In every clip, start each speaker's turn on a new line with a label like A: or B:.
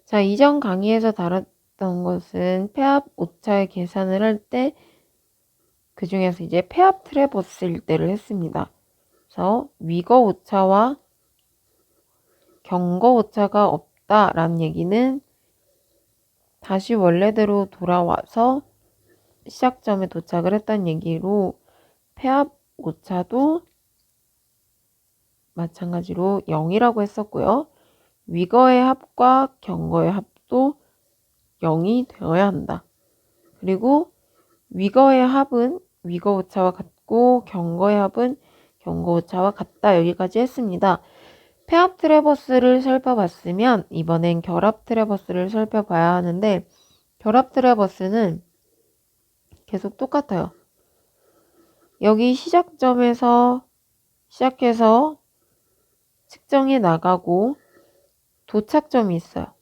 A: 자, 이전 강의에서 다뤘던 것은 폐합 오차의 계산을 할 때 그 중에서 이제 폐합 트래버스일 때를 했습니다. 그래서 위거 오차와 경거 오차가 없다라는 얘기는 다시 원래대로 돌아와서 시작점에 도착을 했다는 얘기로 폐합 오차도 마찬가지로 0이라고 했었고요. 위거의 합과 경거의 합도 0이 되어야 한다. 그리고 위거의 합은 위거 오차와 같고 경거의 합은 경거 오차와 같다. 여기까지 했습니다. 폐합 트래버스를 살펴봤으면 이번엔 결합 트래버스를 살펴봐야 하는데 결합 트래버스는 계속 똑같아요. 여기 시작점에서 시작해서 측정해 나가고 도착점이 있어요.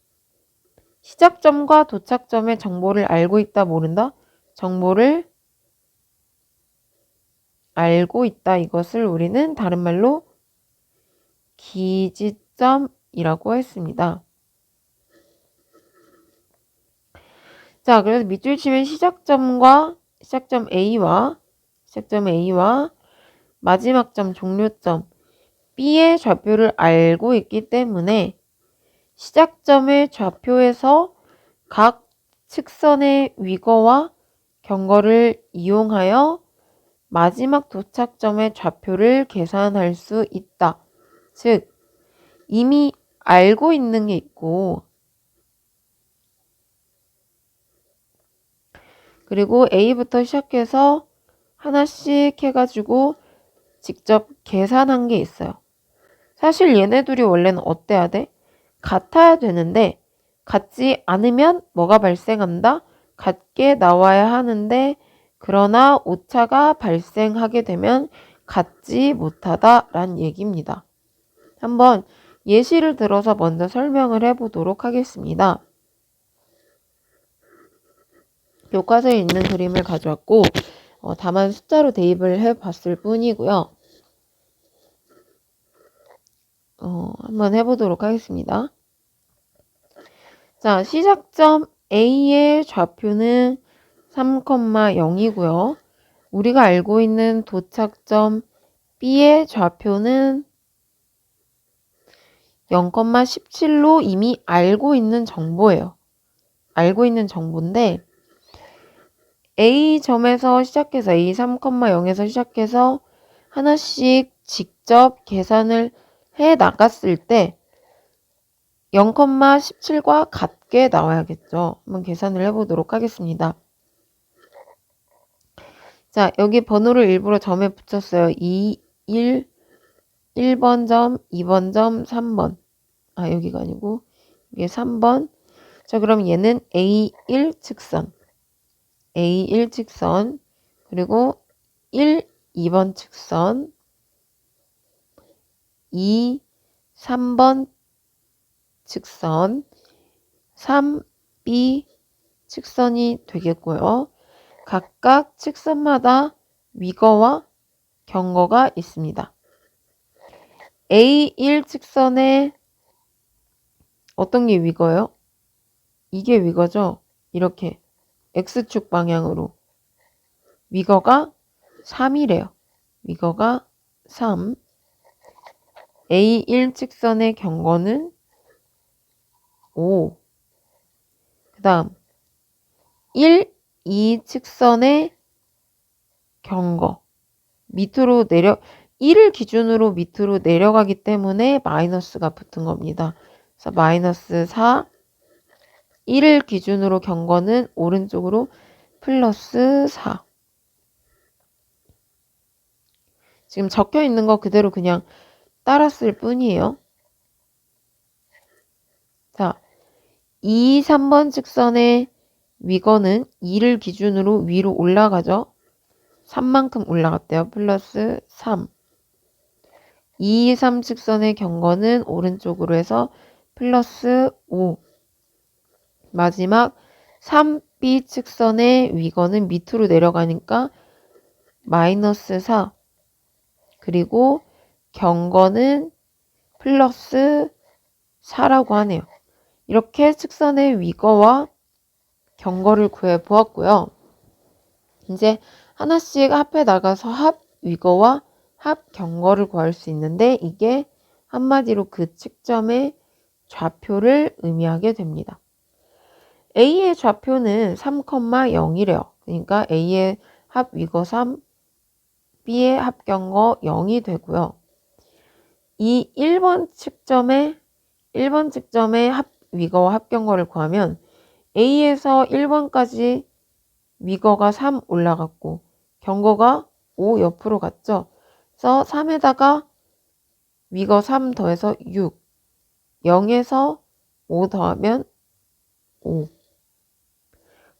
A: 시작점과 도착점의 정보를 알고 있다, 모른다? 정보를 알고 있다. 이것을 우리는 다른 말로 기지점이라고 했습니다. 자, 그래서 밑줄 치면 시작점 A와 마지막 점 종료점 B의 좌표를 알고 있기 때문에 시작점의 좌표에서 각 측선의 위거와 경거를 이용하여 마지막 도착점의 좌표를 계산할 수 있다. 즉, 이미 알고 있는 게 있고 그리고 A부터 시작해서 하나씩 해가지고 직접 계산한 게 있어요. 사실 얘네 둘이 원래는 어때야 돼? 같아야 되는데 같지 않으면 뭐가 발생한다? 같게 나와야 하는데 그러나 오차가 발생하게 되면 같지 못하다라는 얘기입니다. 한번 예시를 들어서 먼저 설명을 해보도록 하겠습니다. 교과서에 있는 그림을 가져왔고 다만 숫자로 대입을 해봤을 뿐이고요. 한번 해보도록 하겠습니다. 자, 시작점 A의 좌표는 3,0이고요. 우리가 알고 있는 도착점 B의 좌표는 0,17로 이미 알고 있는 정보예요. 알고 있는 정보인데 A점에서 시작해서 A 3,0에서 시작해서 하나씩 직접 계산을 해 나갔을 때 0,17과 같게 나와야겠죠. 한번 계산을 해보도록 하겠습니다. 자, 여기 번호를 일부러 점에 붙였어요. 2, 1번 점, 2번 점, 3번. 여기가 아니고 이게 3번. 자, 그럼 얘는 A1 측선. A1 측선. 그리고 1, 2번 측선. 2, 3번 측선. 3B 측선이 되겠고요. 각각 측선마다 위거와 경거가 있습니다. A1 측선에 어떤 게 위거예요? 이게 위거죠? 이렇게 X축 방향으로 위거가 3이래요. 위거가 3. A1 측선의 경거는 5. 그 다음 1, 2 측선의 경거 밑으로 1을 기준으로 밑으로 내려가기 때문에 마이너스가 붙은 겁니다. 그래서 마이너스 4, 1을 기준으로 경거는 오른쪽으로 플러스 4. 지금 적혀 있는 거 그대로 그냥 따랐을 뿐이에요. 자, 2, 3번 측선의 위거는 2를 기준으로 위로 올라가죠. 3만큼 올라갔대요. 플러스 3. 2, 3 측선의 경거는 오른쪽으로 해서 플러스 5. 마지막 3B 측선의 위거는 밑으로 내려가니까 마이너스 4. 그리고 경거는 플러스 4라고 하네요. 이렇게 측선의 위거와 경거를 구해 보았고요. 이제 하나씩 합해 나가서 합 위거와 합 경거를 구할 수 있는데 이게 한마디로 그 측점의 좌표를 의미하게 됩니다. A의 좌표는 3,0이래요. 그러니까 A의 합 위거 3, B의 합 경거 0이 되고요. 이 1번 측점의 합 위거와 합 경거를 구하면 A에서 1번까지 위거가 3 올라갔고 경거가 5 옆으로 갔죠. 그래서 3에다가 위거 3 더해서 6, 0에서 5 더하면 5.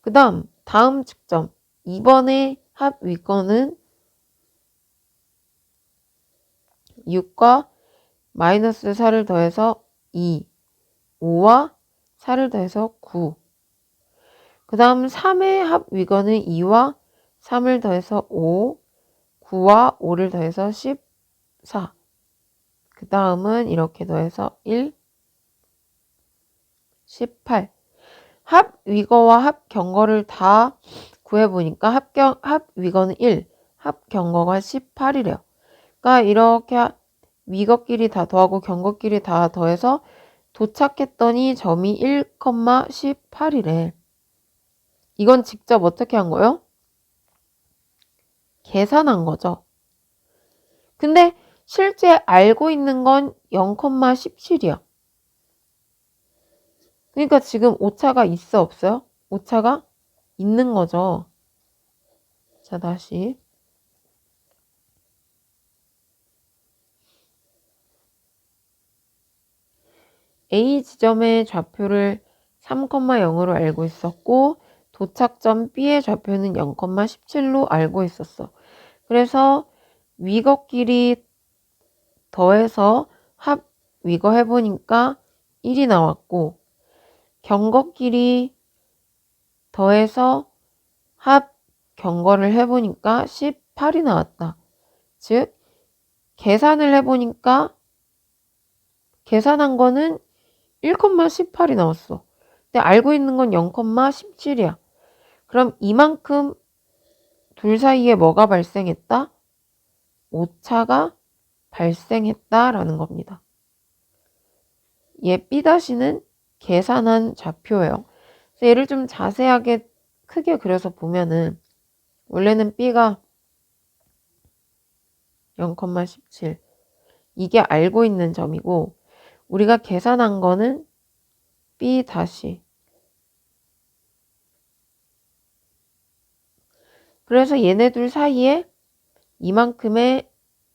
A: 그 다음 측점 2번의 합 위거는 6과 마이너스 4를 더해서 2, 5와 4를 더해서 9. 그 다음 3의 합 위거는 2와 3을 더해서 5, 9와 5를 더해서 14. 그 다음은 이렇게 더해서 1, 18. 합 위거와 합 경거를 다 구해보니까 합 위거는 1, 합 경거가 18이래요. 그러니까 이렇게 위거끼리 다 더하고 경거끼리 다 더해서 도착했더니 점이 1,18이래. 이건 직접 어떻게 한 거예요? 계산한 거죠. 근데 실제 알고 있는 건 0,17이야. 그러니까 지금 오차가 있어 없어요? 오차가 있는 거죠. 자, 다시. A 지점의 좌표를 3,0으로 알고 있었고 도착점 B의 좌표는 0,17로 알고 있었어. 그래서 위거끼리 더해서 합 위거 해보니까 1이 나왔고 경거끼리 더해서 합 경거를 해보니까 18이 나왔다. 즉 계산을 해보니까 계산한 거는 1,18이 나왔어. 근데 알고 있는 건 0,17이야. 그럼 이만큼 둘 사이에 뭐가 발생했다? 오차가 발생했다라는 겁니다. 얘 B-는 계산한 좌표예요. 그래서 얘를 좀 자세하게 크게 그려서 보면은 원래는 B가 0,17 이게 알고 있는 점이고 우리가 계산한 거는 B-. 그래서 얘네들 사이에 이만큼의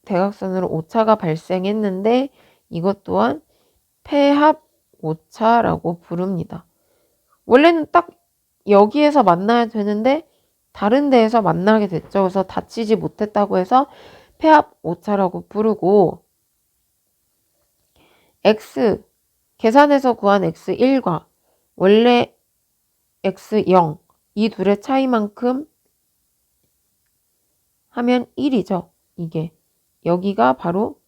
A: 대각선으로 오차가 발생했는데 이것 또한 폐합 오차라고 부릅니다. 원래는 딱 여기에서 만나야 되는데 다른 데에서 만나게 됐죠. 그래서 다치지 못했다고 해서 폐합 오차라고 부르고 x 계산해서 구한 x1과 원래 x0 이 둘의 차이만큼 하면 1이죠. 이게 여기가 바로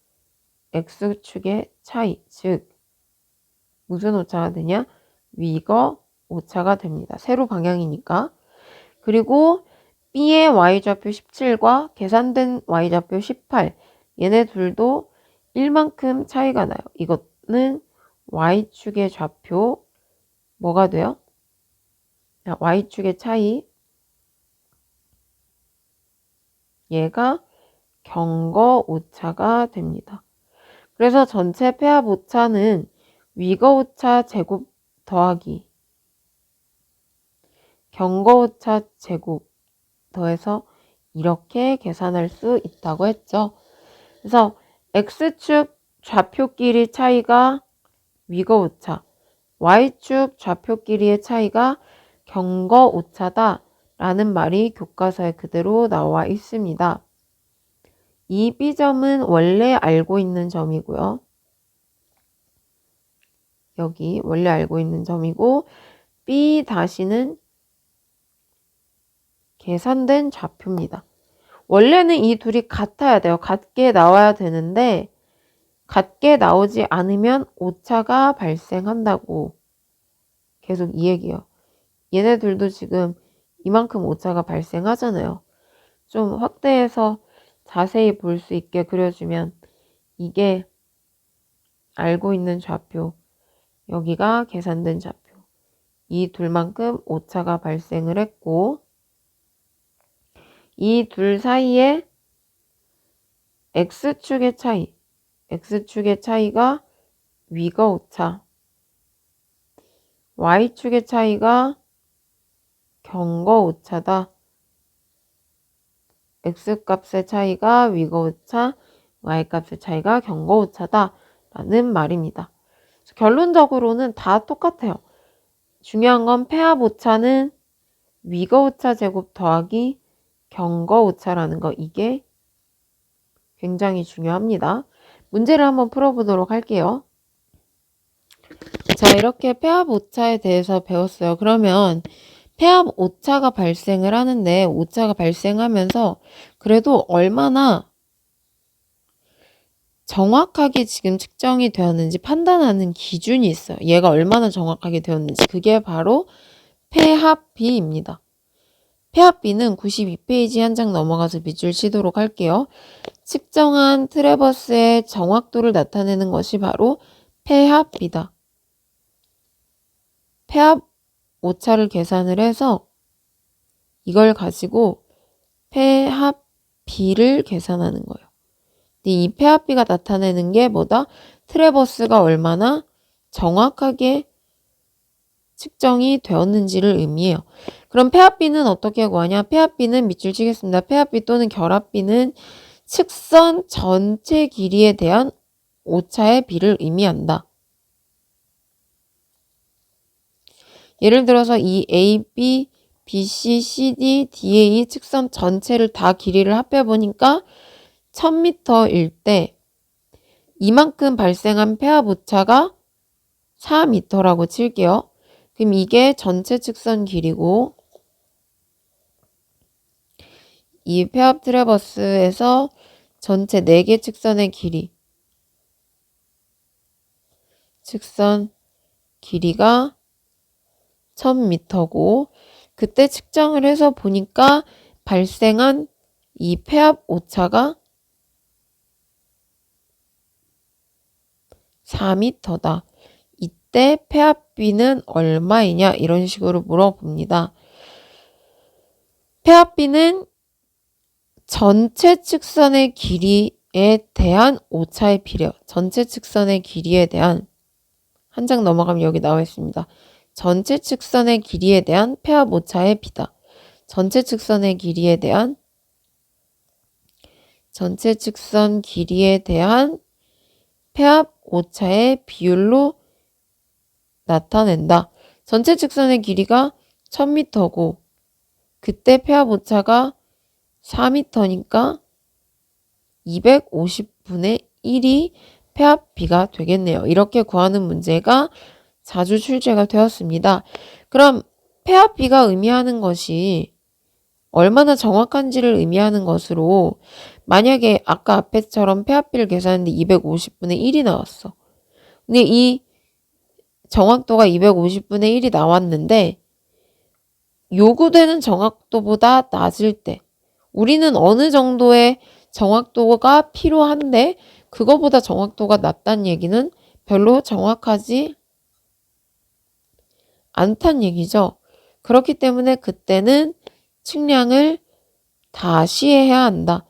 A: x축의 차이, 즉 무슨 오차가 되냐? 위거 오차가 됩니다. 세로 방향이니까. 그리고 B의 y좌표 17과 계산된 y좌표 18 얘네 둘도 1만큼 차이가 나요. 이거는 y축의 좌표 뭐가 돼요? y축의 차이 얘가 경거 오차가 됩니다. 그래서 전체 폐합 오차는 위거 오차 제곱 더하기 경거 오차 제곱 더해서 이렇게 계산할 수 있다고 했죠. 그래서 X축 좌표끼리 차이가 위거 오차, Y축 좌표끼리의 차이가 경거 오차다 라는 말이 교과서에 그대로 나와 있습니다. 이 B점은 원래 알고 있는 점이고요. 여기 원래 알고 있는 점이고 B-는 계산된 좌표입니다. 원래는 이 둘이 같아야 돼요. 같게 나와야 되는데 같게 나오지 않으면 오차가 발생한다고 계속 이 얘기예요. 얘네들도 지금 이만큼 오차가 발생하잖아요. 좀 확대해서 자세히 볼 수 있게 그려주면 이게 알고 있는 좌표, 여기가 계산된 좌표. 이 둘만큼 오차가 발생을 했고 이 둘 사이에 X축의 차이, X축의 차이가 위가 오차, Y축의 차이가 경거 오차다. X값의 차이가 위가 오차, Y값의 차이가 경거 오차다 라는 말입니다. 결론적으로는 다 똑같아요. 중요한 건 폐합 오차는 위가 오차 제곱 더하기 경거 오차라는 거, 이게 굉장히 중요합니다. 문제를 한번 풀어보도록 할게요. 자, 이렇게 폐합 오차에 대해서 배웠어요. 그러면 폐합 오차가 발생을 하는데 오차가 발생하면서 그래도 얼마나 정확하게 지금 측정이 되었는지 판단하는 기준이 있어요. 얘가 얼마나 정확하게 되었는지. 그게 바로 폐합비입니다. 폐합비는 92페이지 한 장 넘어가서 밑줄 치도록 할게요. 측정한 트래버스의 정확도를 나타내는 것이 바로 폐합비다. 폐합 오차를 계산을 해서 이걸 가지고 폐합비를 계산하는 거예요. 이 폐합비가 나타내는 게 뭐다? 트래버스가 얼마나 정확하게 측정이 되었는지를 의미해요. 그럼 폐합비는 어떻게 구하냐? 폐합비는 밑줄 치겠습니다. 폐합비 또는 결합비는 측선 전체 길이에 대한 오차의 비를 의미한다. 예를 들어서 이 AB, BC, CD, DA 측선 전체를 다 길이를 합해보니까 1000m일 때 이만큼 발생한 폐합 오차가 4m라고 칠게요. 그럼 이게 전체 측선 길이고 이 폐합 트래버스에서 전체 4개 측선의 길이, 측선 길이가 1000m고 그때 측정을 해서 보니까 발생한 이 폐합 오차가 4m다. 이때 폐합비는 얼마이냐? 이런 식으로 물어봅니다. 폐합비는 전체 측선의 길이에 대한 오차의 비례요. 전체 측선의 길이에 대한, 한 장 넘어가면 여기 나와 있습니다. 전체 측선의 길이에 대한 폐합 오차의 비다. 전체 측선의 길이에 대한 전체 측선 길이에 대한 폐합 오차의 비율로 나타낸다. 전체 측선의 길이가 1000m고 그때 폐합 오차가 4m니까 250분의 1이 폐합비가 되겠네요. 이렇게 구하는 문제가 자주 출제가 되었습니다. 그럼 폐합비가 의미하는 것이 얼마나 정확한지를 의미하는 것으로, 만약에 아까 앞에처럼 폐합비를 계산했는데 250분의 1이 나왔어. 근데 이 정확도가 250분의 1이 나왔는데 요구되는 정확도보다 낮을 때, 우리는 어느 정도의 정확도가 필요한데 그거보다 정확도가 낮다는 얘기는 별로 정확하지 않다는 얘기죠. 그렇기 때문에 그때는 측량을 다시 해야 한다.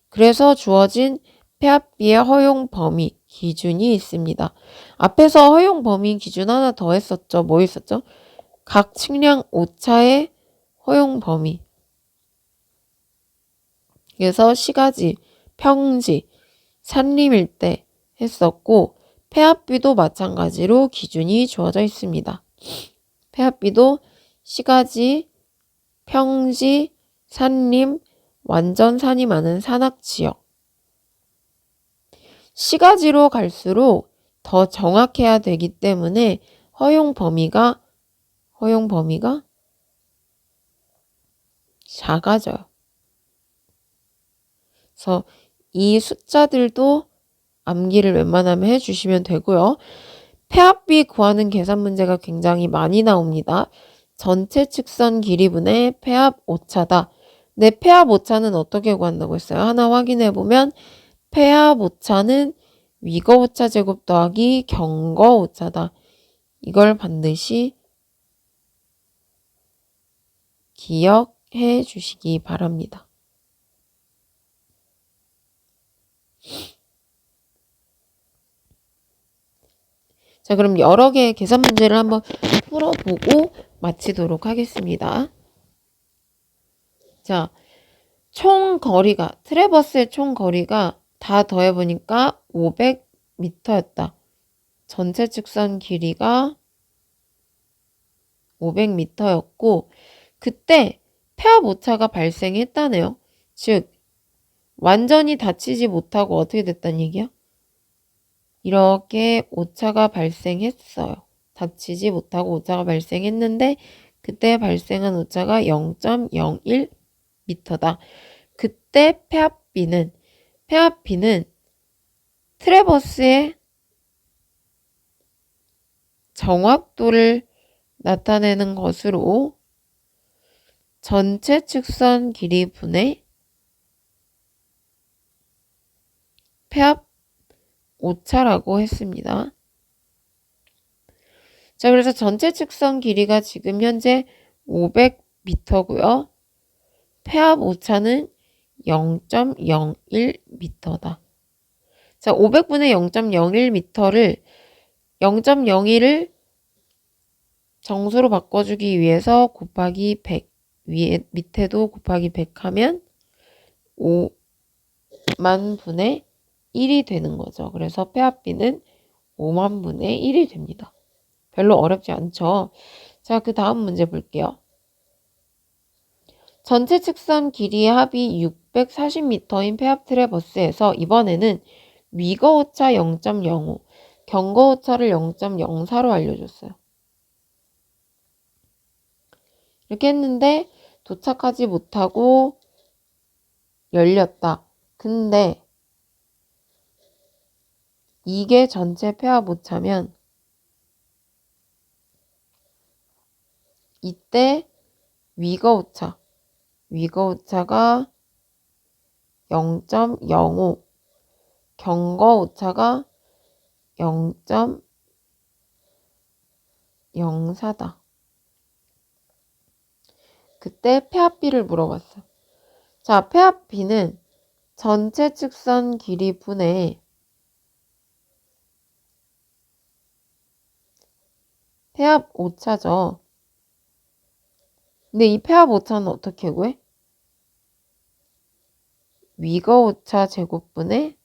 A: 그래서 주어진 폐합비의 허용 범위 기준이 있습니다. 앞에서 허용 범위 기준 하나 더 했었죠. 뭐 있었죠? 각 측량 오차의 허용 범위. 그래서 시가지, 평지, 산림일 때 했었고 폐합비도 마찬가지로 기준이 주어져 있습니다. 폐합비도 시가지, 평지, 산림, 완전 산이 많은 산악지역. 시가지로 갈수록 더 정확해야 되기 때문에 허용 범위가 작아져요. 그래서 이 숫자들도 암기를 웬만하면 해주시면 되고요. 폐합비 구하는 계산 문제가 굉장히 많이 나옵니다. 전체 측선 길이분의 폐합 오차다. 내 폐합 오차는 어떻게 구한다고 했어요? 하나 확인해 보면 폐합 오차는 위거 오차 제곱 더하기 경거 오차다. 이걸 반드시 기억해 주시기 바랍니다. 자, 그럼 여러 개의 계산 문제를 한번 풀어보고 마치도록 하겠습니다. 자, 총 거리가, 트래버스의 총 거리가 다 더해보니까 500m였다. 전체 측선 길이가 500m였고, 그때 폐합 오차가 발생했다네요. 즉, 완전히 다치지 못하고 어떻게 됐다는 얘기야? 이렇게 오차가 발생했어요. 다치지 못하고 오차가 발생했는데 그때 발생한 오차가 0.01m다. 그때 폐합비는 트래버스의 정확도를 나타내는 것으로 전체 측선 길이 분의 폐합 오차라고 했습니다. 자, 그래서 전체 측선 길이가 지금 현재 500m고요. 폐합 오차는 0.01m다. 자, 500분의 0.01m를 0.01을 정수로 바꿔주기 위해서 곱하기 100, 위에 밑에도 곱하기 100 하면 5만 분의 1이 되는 거죠. 그래서 폐합비는 5만 분의 1이 됩니다. 별로 어렵지 않죠? 자, 그 다음 문제 볼게요. 전체 측선 길이의 합이 640m인 폐합 트래버스에서 이번에는 위거 오차 0.05, 경거 오차를 0.04로 알려줬어요. 이렇게 했는데 도착하지 못하고 열렸다. 근데 이게 전체 폐합 오차면 이때 위거 오차가 0.05, 경거 오차가 0.04다. 그때 폐합비를 물어봤어요. 자, 폐합비는 전체 측선 길이 분의 폐합 오차죠. 근데 이 폐합 오차는 어떻게 구해? 위거 오차 제곱분의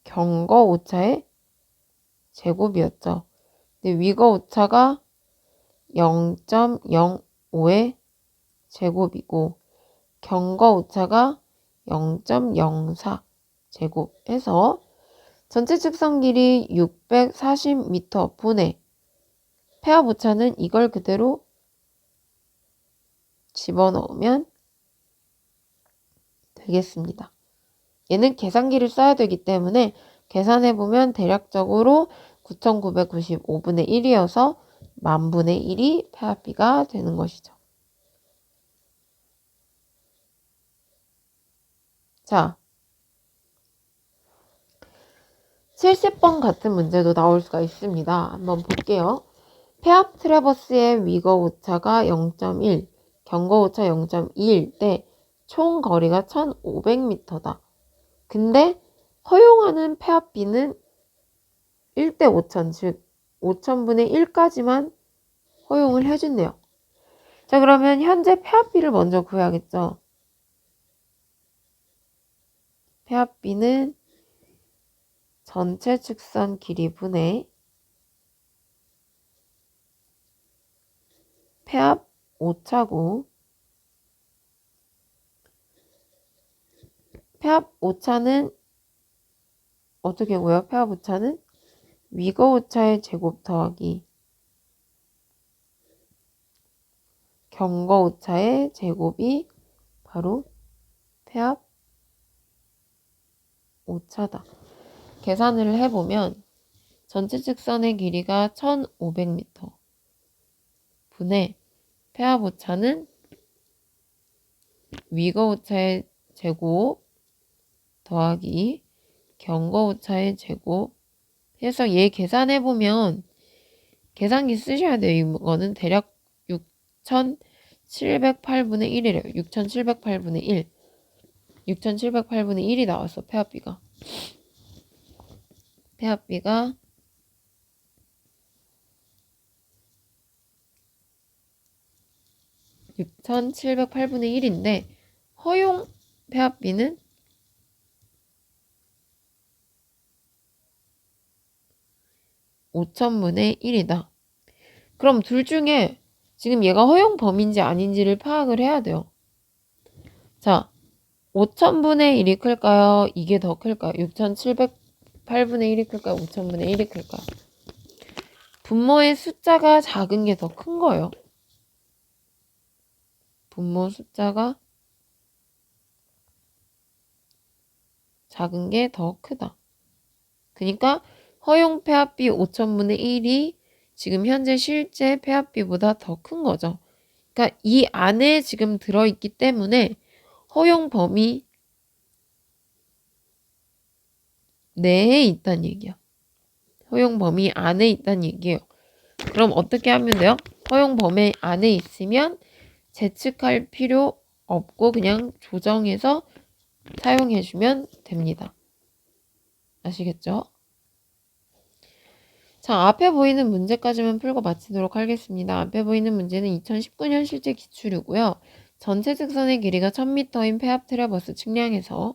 A: 경거 오차의 제곱이었죠. 근데 위거 오차가 0.05의 제곱이고 경거 오차가 0.04 제곱해서 전체 측선 길이 640m 분의 폐합 오차는 이걸 그대로 집어넣으면 되겠습니다. 얘는 계산기를 써야 되기 때문에 계산해보면 대략적으로 9995분의 1이어서 만분의 1이 폐합비가 되는 것이죠. 자, 70번 같은 문제도 나올 수가 있습니다. 한번 볼게요. 폐합 트래버스의 위거 오차가 0.1, 경거 오차 0.2일 때 총 거리가 1500m다. 근데 허용하는 폐합비는 1대 5000, 즉 5000분의 1까지만 허용을 해준대요. 자, 그러면 현재 폐합비를 먼저 구해야겠죠. 폐합비는 전체 측선 길이 분의 폐합 오차고, 폐합 오차는 어떻게 구해요? 폐합 오차는 위거 오차의 제곱 더하기 경거 오차의 제곱이 바로 폐합 오차다. 계산을 해보면 전체 직선의 길이가 1500m 분의 폐합 오차는 위거 오차의 제곱 더하기 경거 오차의 제곱 해서 얘 계산해보면 계산기 쓰셔야 돼요. 이거는 대략 6708분의 1이래요. 6708분의 1. 6708분의 1이 나왔어. 폐합비가. 폐합비가 6708분의 1인데 허용 폐합비는 5000분의 1이다. 그럼 둘 중에 지금 얘가 허용 범위인지 아닌지를 파악을 해야 돼요. 자, 5000분의 1이 클까요? 이게 더 클까요? 6708분의 1이 클까요? 5000분의 1이 클까요? 분모의 숫자가 작은 게 더 큰 거예요. 분모 숫자가 작은 게 더 크다. 그러니까 허용 폐합비 5000분의 1이 지금 현재 실제 폐합비보다 더 큰 거죠. 그러니까 이 안에 지금 들어있기 때문에 허용 범위 내에 있다는 얘기야. 허용 범위 안에 있다는 얘기예요. 그럼 어떻게 하면 돼요? 허용 범위 안에 있으면 재측할 필요 없고 그냥 조정해서 사용해주면 됩니다. 아시겠죠? 자, 앞에 보이는 문제까지만 풀고 마치도록 하겠습니다. 앞에 보이는 문제는 2019년 실제 기출이고요. 전체 직선의 길이가 1000m인 폐합 트래버스 측량에서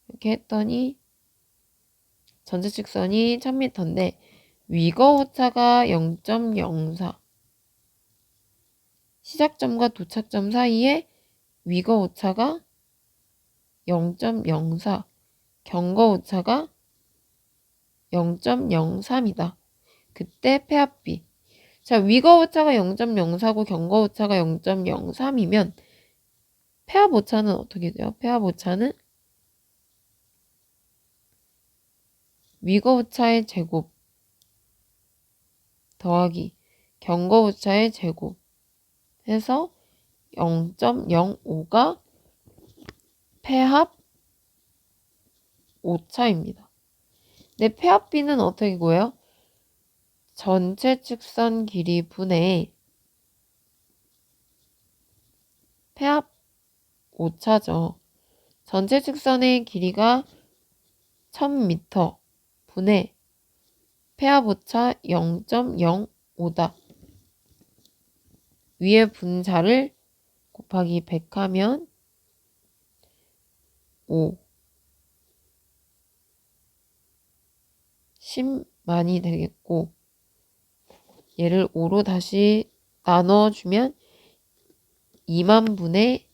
A: 이렇게 했더니 전체 직선이 1000m인데 위거 오차가 0.04 시작점과 도착점 사이에 위거 오차가 0.04 경거 오차가 0.03이다. 그때 폐합비. 자, 위거 오차가 0.04고 경거 오차가 0.03이면 폐합 오차는 어떻게 돼요? 폐합 오차는 위거 오차의 제곱 더하기 경거 오차의 제곱 해서 0.05가 폐합 오차입니다. 내 폐합비는 어떻게 구해요? 전체 직선 길이 분의 폐합 오차죠. 전체 직선의 길이가 1000m 분의 폐합 오차 0.05다. 위에 분자를 곱하기 100 하면 5 10만이 되겠고 얘를 5로 다시 나눠주면 2만분의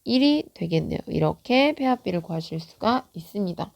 A: 1이 되겠네요. 이렇게 폐합비를 구하실 수가 있습니다.